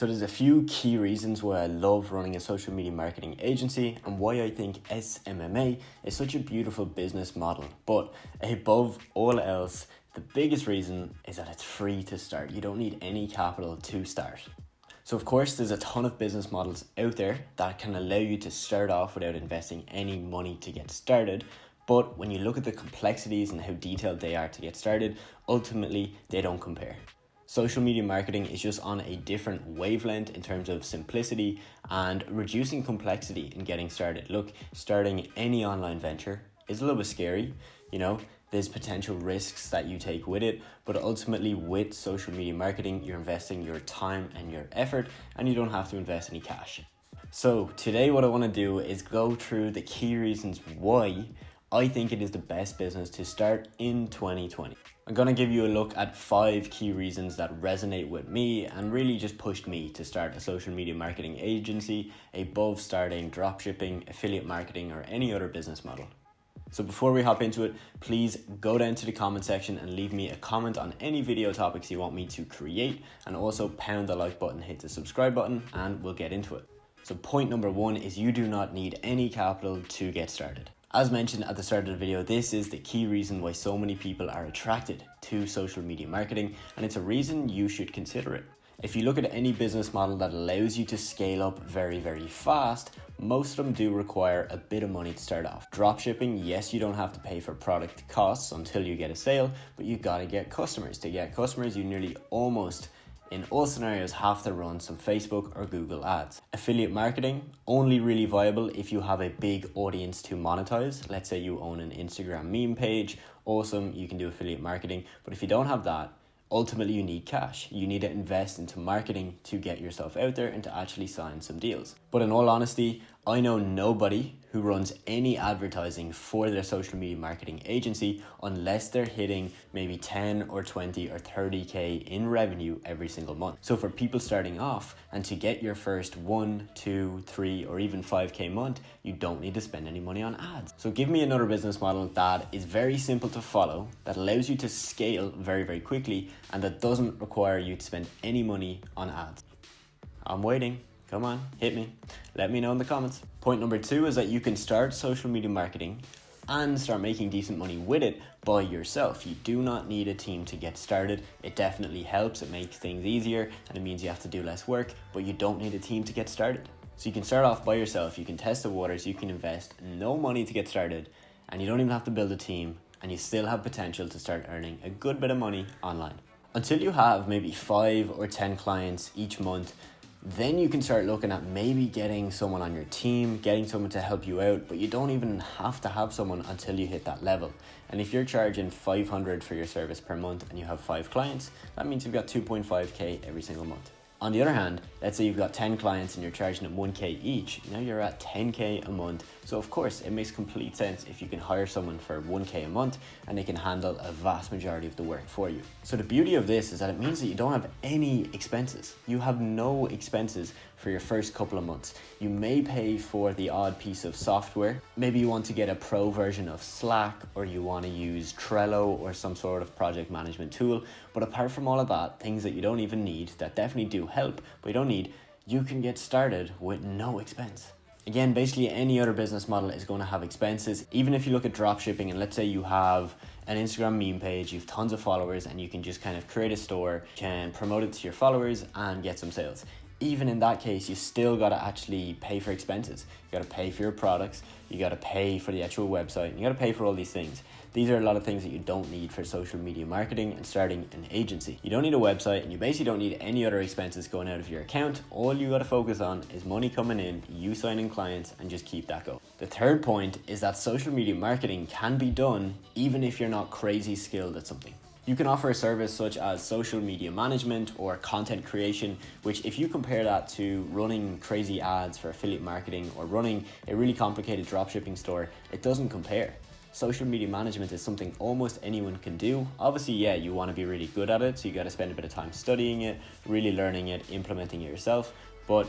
So there's a few key reasons why I love running a social media marketing agency and why I think SMMA is such a beautiful business model. But above all else, the biggest reason is that it's free to start. You don't need any capital to start. So of course, there's a ton of business models out there that can allow you to start off without investing any money to get started. But when you look at the complexities and how detailed they are to get started, ultimately they don't compare. Social media marketing is just on a different wavelength in terms of simplicity and reducing complexity in getting started. Look, starting any online venture is a little bit scary, there's potential risks that you take with it, but ultimately with social media marketing, you're investing your time and your effort and you don't have to invest any cash. So today what I want to do is go through the key reasons why I think it is the best business to start in 2020. I'm going to give you a look at 5 key reasons that resonate with me and really just pushed me to start a social media marketing agency above starting dropshipping, affiliate marketing, or any other business model. So before we hop into it, please go down to the comment section and leave me a comment on any video topics you want me to create, and also pound the like button, hit the subscribe button, and we'll get into it. So point number 1 is you do not need any capital to get started. As mentioned at the start of the video, this is the key reason why so many people are attracted to social media marketing, and it's a reason you should consider it. If you look at any business model that allows you to scale up very, very fast, most of them do require a bit of money to start off. Dropshipping, yes, you don't have to pay for product costs until you get a sale, but you gotta get customers. To get customers, you nearly almost, in all scenarios, have to run some Facebook or Google ads. Affiliate marketing, only really viable if you have a big audience to monetize. Let's say you own an Instagram meme page, awesome, you can do affiliate marketing. But if you don't have that, ultimately you need cash. You need to invest into marketing to get yourself out there and to actually sign some deals. But in all honesty, I know nobody who runs any advertising for their social media marketing agency unless they're hitting maybe 10 or 20 or 30K in revenue every single month. So for people starting off and to get your first 1, 2, 3 or even 5K month, you don't need to spend any money on ads. So give me another business model that is very simple to follow, that allows you to scale very, very quickly, and that doesn't require you to spend any money on ads. I'm waiting. Come on, hit me. Let me know in the comments. Point number 2 is that you can start social media marketing and start making decent money with it by yourself. You do not need a team to get started. It definitely helps. It makes things easier and it means you have to do less work, but you don't need a team to get started. So you can start off by yourself. You can test the waters. You can invest no money to get started, and you don't even have to build a team, and you still have potential to start earning a good bit of money online. Until you have maybe 5 or 10 clients each month, then you can start looking at maybe getting someone on your team, getting someone to help you out, but you don't even have to have someone until you hit that level. And if you're charging $500 for your service per month and you have 5 clients, that means you've got 2.5K every single month. On the other hand, let's say you've got 10 clients and you're charging them 1K each. Now you're at 10K a month. So of course, it makes complete sense if you can hire someone for 1K a month and they can handle a vast majority of the work for you. So the beauty of this is that it means that you don't have any expenses. You have no expenses for your first couple of months. You may pay for the odd piece of software. Maybe you want to get a pro version of Slack, or you want to use Trello or some sort of project management tool. But apart from all of that, things that you don't even need, that definitely do help, but you don't need, you can get started with no expense. Again, basically any other business model is going to have expenses. Even if you look at dropshipping and let's say you have an Instagram meme page, you have tons of followers and you can just kind of create a store, can promote it to your followers and get some sales. Even in that case, you still got to actually pay for expenses. You got to pay for your products, you got to pay for the actual website, you got to pay for all these things. These are a lot of things that you don't need for social media marketing and starting an agency. You don't need a website and you basically don't need any other expenses going out of your account. All you got to focus on is money coming in, you signing clients, and just keep that going. The third point is that social media marketing can be done even if you're not crazy skilled at something. You can offer a service such as social media management or content creation, which if you compare that to running crazy ads for affiliate marketing or running a really complicated dropshipping store, it doesn't compare. Social media management is something almost anyone can do. Obviously, yeah, you want to be really good at it, so you got to spend a bit of time studying it, really learning it, implementing it yourself. But,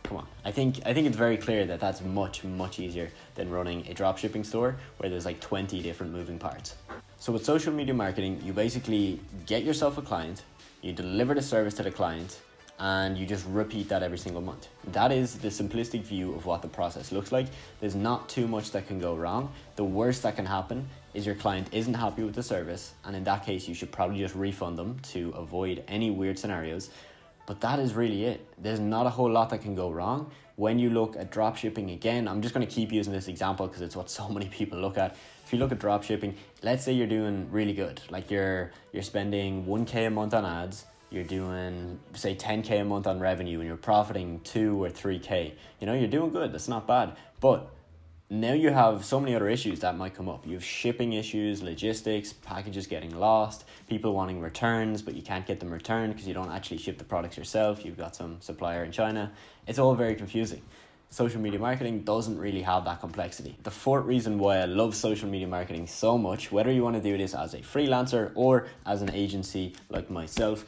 come on. I think it's very clear that that's much, much easier than running a dropshipping store where there's like 20 different moving parts. So with social media marketing, you basically get yourself a client, you deliver the service to the client, and you just repeat that every single month. That is the simplistic view of what the process looks like. There's not too much that can go wrong. The worst that can happen is your client isn't happy with the service, and in that case you should probably just refund them to avoid any weird scenarios. But that is really it. There's not a whole lot that can go wrong. When you look at drop shipping, again, I'm just going to keep using this example because it's what so many people look at. If you look at drop shipping, let's say you're doing really good, like you're spending 1k a month on ads, you're doing say 10k a month on revenue, and you're profiting 2 or 3k. You're doing good. That's not bad. But now you have so many other issues that might come up. You have shipping issues, logistics, packages getting lost, people wanting returns, but you can't get them returned because you don't actually ship the products yourself. You've got some supplier in China. It's all very confusing. Social media marketing doesn't really have that complexity. The fourth reason why I love social media marketing so much, whether you want to do this as a freelancer or as an agency like myself,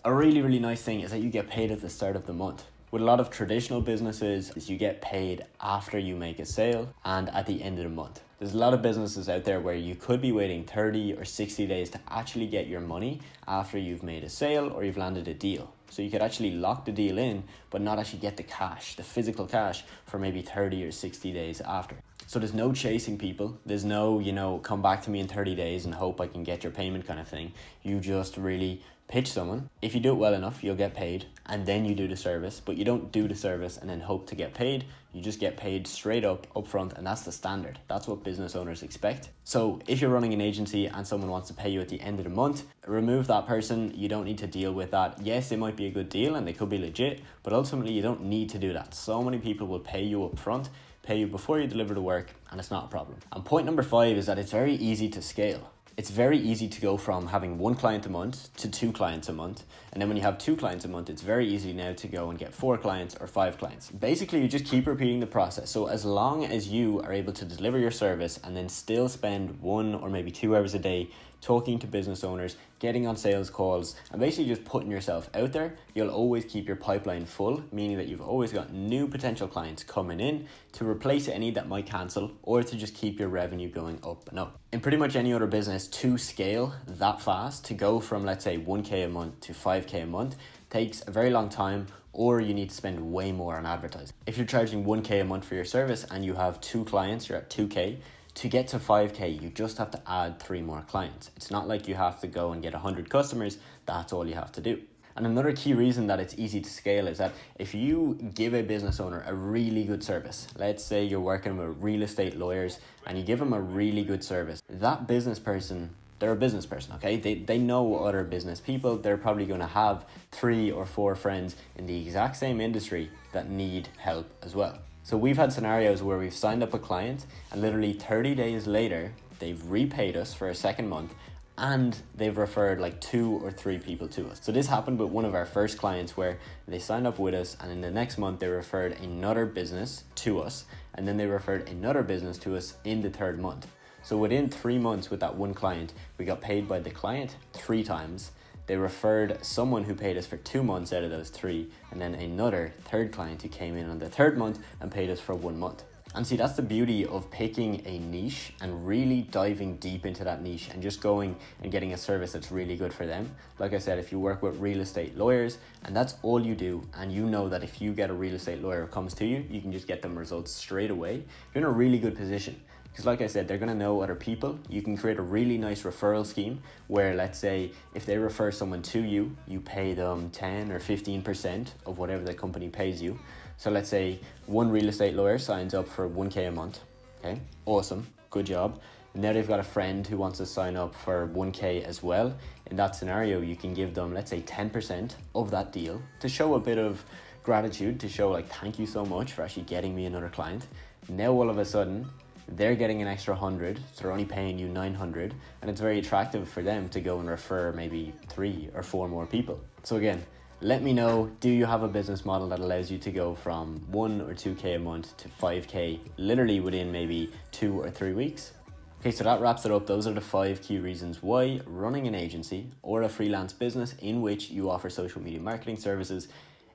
a really, really nice thing is that you get paid at the start of the month. With a lot of traditional businesses, you get paid after you make a sale and at the end of the month. There's a lot of businesses out there where you could be waiting 30 or 60 days to actually get your money after you've made a sale or you've landed a deal. So you could actually lock the deal in, but not actually get the cash, the physical cash, for maybe 30 or 60 days after. So there's no chasing people. There's no, come back to me in 30 days and hope I can get your payment kind of thing. You just really pitch someone. If you do it well enough, you'll get paid, and then you do the service. But you don't do the service and then hope to get paid. You just get paid straight up front, and that's the standard. That's what business owners expect. So if you're running an agency and someone wants to pay you at the end of the month, remove that person. You don't need to deal with that. Yes, it might be a good deal and they could be legit, but ultimately you don't need to do that. So many people will pay you up front, pay you before you deliver the work, and it's not a problem. And point number 5 is that it's very easy to scale. It's very easy to go from having 1 client a month to 2 clients a month. And then when you have 2 clients a month, it's very easy now to go and get 4 clients or 5 clients. Basically, you just keep repeating the process. So as long as you are able to deliver your service and then still spend 1 or maybe 2 hours a day talking to business owners, getting on sales calls, and basically just putting yourself out there, you'll always keep your pipeline full, meaning that you've always got new potential clients coming in to replace any that might cancel or to just keep your revenue going up and up. In pretty much any other business, to scale that fast, to go from let's say 1k a month to 5k a month, takes a very long time, or you need to spend way more on advertising. If you're charging 1k a month for your service and you have 2 clients, you're at 2k. To get to 5k, you just have to add 3 more clients. It's not like you have to go and get 100 customers. That's all you have to do. And another key reason that it's easy to scale is that if you give a business owner a really good service, let's say you're working with real estate lawyers and you give them a really good service, that business person, they're a business person, okay? They know other business people. They're probably going to have 3 or 4 friends in the exact same industry that need help as well. So we've had scenarios where we've signed up a client and literally 30 days later, they've repaid us for a second month and they've referred like 2 or 3 people to us. So this happened with one of our first clients where they signed up with us and in the next month they referred another business to us and then they referred another business to us in the 3rd month. So within 3 months with that one client, we got paid by the client 3 times. They referred someone who paid us for 2 months out of those 3, and then another 3rd client who came in on the 3rd month and paid us for 1 month. And see, that's the beauty of picking a niche and really diving deep into that niche and just going and getting a service that's really good for them. Like I said, if you work with real estate lawyers and that's all you do, and you know that if you get a real estate lawyer who comes to you, you can just get them results straight away, you're in a really good position. Because like I said, they're going to know other people. You can create a really nice referral scheme where, let's say, if they refer someone to you, you pay them 10 or 15% of whatever the company pays you. So let's say one real estate lawyer signs up for 1k a month. Okay, awesome, good job. Now they've got a friend who wants to sign up for 1k as well. In that scenario, you can give them, let's say, 10% of that deal to show a bit of gratitude, to show like, thank you so much for actually getting me another client. Now all of a sudden, they're getting an extra 100, so they're only paying you 900, and it's very attractive for them to go and refer maybe 3 or 4 more people. So again, let me know, do you have a business model that allows you to go from 1 or 2k a month to 5k literally within maybe 2 or 3 weeks? Okay, so that wraps it up. Those are the 5 key reasons why running an agency or a freelance business in which you offer social media marketing services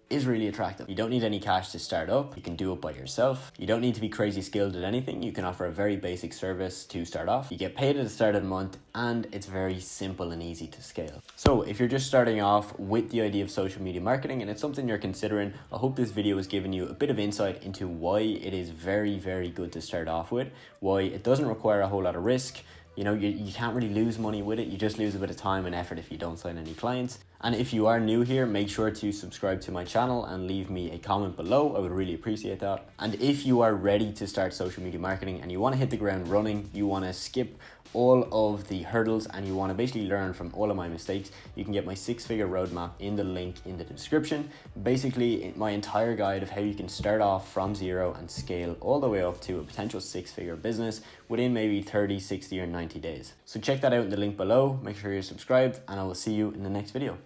is really attractive. You don't need any cash to start up. You can do it by yourself. You don't need to be crazy skilled at anything. You can offer a very basic service to start off. You get paid at the start of the month, and it's very simple and easy to scale. So if you're just starting off with the idea of social media marketing and it's something you're considering, I hope this video has given you a bit of insight into why it is very, very good to start off with, why it doesn't require a whole lot of risk. You know, you can't really lose money with it. You just lose a bit of time and effort if you don't sign any clients. And if you are new here, make sure to subscribe to my channel and leave me a comment below. I would really appreciate that. And if you are ready to start social media marketing and you want to hit the ground running, you want to skip all of the hurdles and you want to basically learn from all of my mistakes, you can get my 6-figure roadmap in the link in the description. Basically my entire guide of how you can start off from zero and scale all the way up to a potential 6-figure business within maybe 30, 60 or 90 days. So check that out in the link below. Make sure you're subscribed and I will see you in the next video.